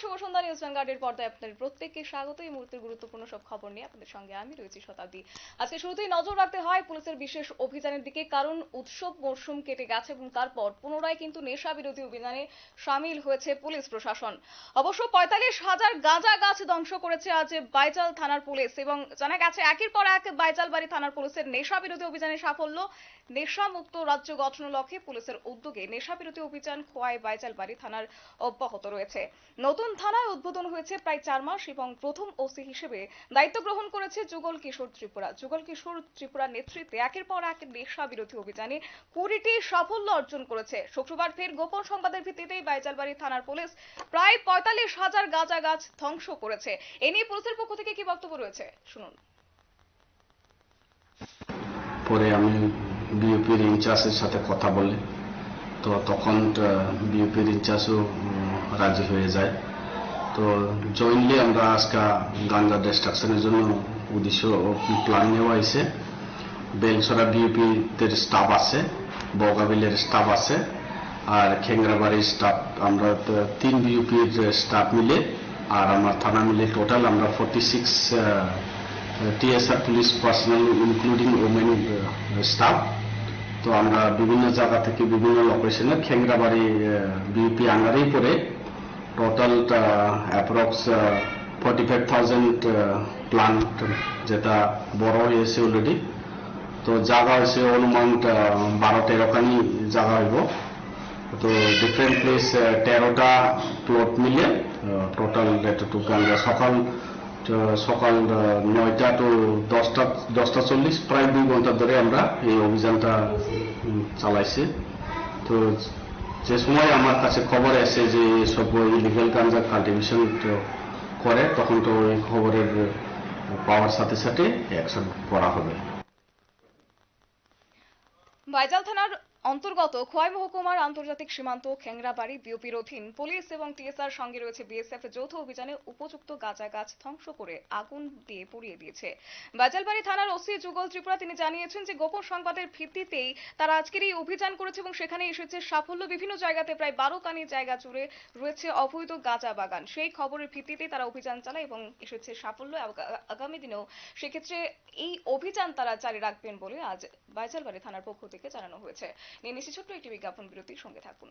শুভ সন্ধ্যা। News ভ্যানগার্ডের পর্দায় আপনাদের প্রত্যেককে স্বাগত। এই মুহূর্তের গুরুত্বপূর্ণ সব খবর নিয়ে আপনাদের সঙ্গে আমি রয়েছি শতাব্দী। আজকে শুরুতেই নজর রাখতে হয় পুলিশের বিশেষ অভিযানের দিকে, কারণ উৎসব মরশুম কেটে গেছে এবং তারপর পুনরায় কিন্তু নেশা বিরোধী অভিযানে সামিল হয়েছে পুলিশ প্রশাসন। অবশ্য ৪৫,০০০ গাঁজা গাছ ধ্বংস করেছে আজ বাইচাল থানার পুলিশ এবং জানা গেছে একের পর এক বাইচালবাড়ি থানার পুলিশের নেশা বিরোধী অভিযানে সাফল্য। নেশা মুক্ত রাজ্য গঠনের লক্ষ্যে পুলিশের উদ্যোগে নেশা বিরোধী অভিযান খোয়াই বাইচালবাড়ি থানার অব্যাহত রয়েছে। নতুন থানায় উদ্বোধন হয়েছে প্রায় ৪ মাস এবং প্রথম ওসি হিসেবে দায়িত্ব গ্রহণ করেছে যুগল কিশোর ত্রিপুরা। যুগল কিশোর ত্রিপুরার নেতৃত্বে একের পর এক নেশা বিরোধী অভিযানে ২০টি সাফল্য অর্জন করেছে। শুক্রবার ফের গোপন সংবাদের ভিত্তিতেই বাইচালবাড়ি থানার পুলিশ প্রায় ৪৫,০০০ গাঁজা গাছ ধ্বংস করেছে। এ নিয়ে পুলিশের পক্ষ থেকে কি বক্তব্য রয়েছে শুনুন। পরে আমি বিউপির ইনচার্জের সাথে কথা বলি, তো তখন বিউপির ইনচার্জও রাজি হয়ে যায়। তো জয়েন্টলি আমরা আজকে গাঞ্জা ডিস্ট্রাকশনের জন্য উদ্দেশ্য প্ল্যান নেওয়া হয়েছে। বেলসরা বিউপিদের স্টাফ আছে, বগাবিলের স্টাফ আছে, আর খেংরাবাড়ির স্টাফ, আমরা 3 বিউপির স্টাফ মিলে আর আমার থানা মিলে টোটাল আমরা 46 TSR police personnel including women staff. তো আমরা বিভিন্ন জায়গা থেকে বিভিন্ন লোকেশনে খেংরাবাড়ি বিউপি আন্ডারেই পড়ে টোটাল অ্যাপ্রক্স 45,000 প্লান্ট, যেটা বড় হয়েছে অলরেডি। তো জায়গা হয়েছে অনুমান 12-13 খানি জায়গা হইব। তো ডিফারেন্ট প্লেস 13টা প্লট মিলে টোটাল এতটুকু গাঞ্জা সকাল 9টা টু 10টা 40 প্রায় 2 ঘন্টা ধরে আমরা এই অভিযানটা চালাইছি। তো যে সময় আমার কাছে খবর আসে যে সব ইলিগাল গাঞ্জা কাল্টিভেশন করে, তখন তো ওই খবরের পাওয়ার সাথে সাথে অ্যাকশন করা হবে। বাইচাল থানার অন্তর্গত খোয়াই মহকুমার আন্তর্জাতিক সীমান্ত খেংরাবাড়ি বিওপির অধীন পুলিশ এবং টিএসআর সঙ্গে রয়েছে বিএসএফ যৌথ অভিযানে উপযুক্ত গাঁজা গাছ ধ্বংস করে আগুন দিয়ে পুড়িয়ে দিয়েছে। বাইচালবাড়ি থানার ওসি যুগল ত্রিপুরা তিনি জানিয়েছেন যে গোপন সংবাদের ভিত্তিতেই তারা আজকের এই অভিযান করেছে এবং সেখানে এসেছে সাফল্য। বিভিন্ন জায়গাতে প্রায় 12 কানি জায়গা জুড়ে রয়েছে অবৈধ গাঁজা বাগান। সেই খবরের ভিত্তিতেই তারা অভিযান চালায় এবং এসেছে সাফল্য। আগামী দিনেও সেক্ষেত্রে এই অভিযান তারা জারি রাখবেন বলে আজ বাইচালবাড়ি থানার পক্ষ থেকে জানানো হয়েছে। নিয়ে নিচ্ছি ছোট্ট একটি বিজ্ঞাপন বিরতির সঙ্গে থাকুন।